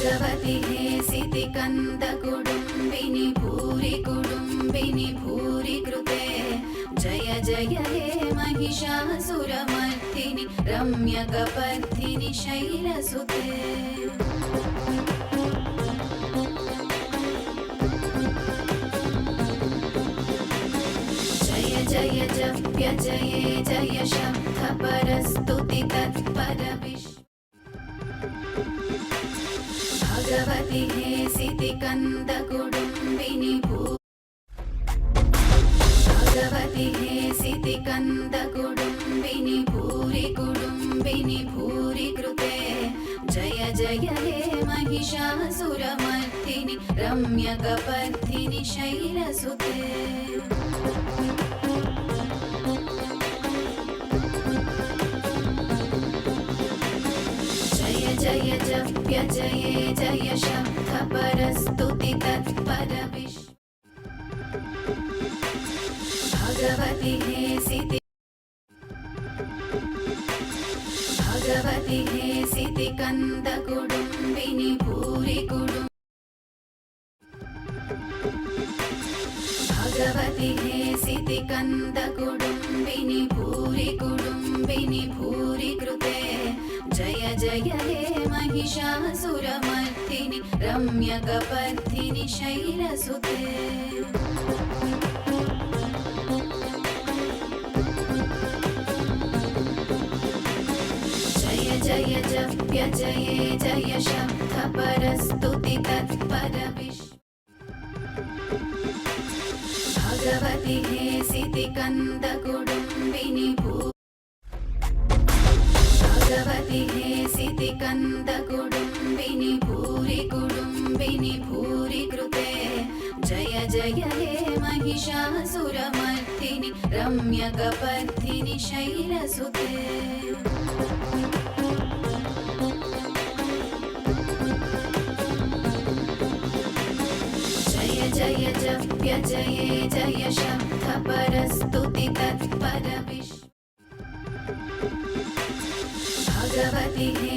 भगवति हेसिति कन्दकुटुम्बिनि भूरि कुटुम्बिनि भूरि कृते जय जय हे महिषासुरमर्दिनि रम्यकपर्दिनि शैलसुते जय जय जप्य जय जय शब्दपरस्तुति तत्परविश्व भगवति हेसिति कन्दकुटुम्बिनि भगवति हेसिति कन्दकुटुम्बिनि भूरि कुटुम्बिनि भूरि कृते जय जय हे महिषासुरमर्दिनि रम्यकपर्दिनि शैलसुते जय जप्य जय जय शब्दपरस्तुति तत्परविश्व भगवति हेसिति कन्दकुटुम्बिनि भूरि भगवति हेसिति कन्दकुटुम्बिनि भूरि कुटुम्बिनि भूरि कृते जय जय हे महिषासुरमर्दिनि रम्यकपर्दिनि शैलसुते जय जय जप्य जय जय शब्दपरस्तुति तत्परविश्व भगवति हेसिति कन्दकुटुम्बिनि भगवति हेसिति कन्दकुटुम्बिनि भूरि कुटुम्बिनि भूरि कृते जय जय हे महिषासुरमर्दिनि रम्यकपर्दिनि शैलसुते जय जय जप्य जय जय शब्दपरस्तुति तत्परविश्व भगवति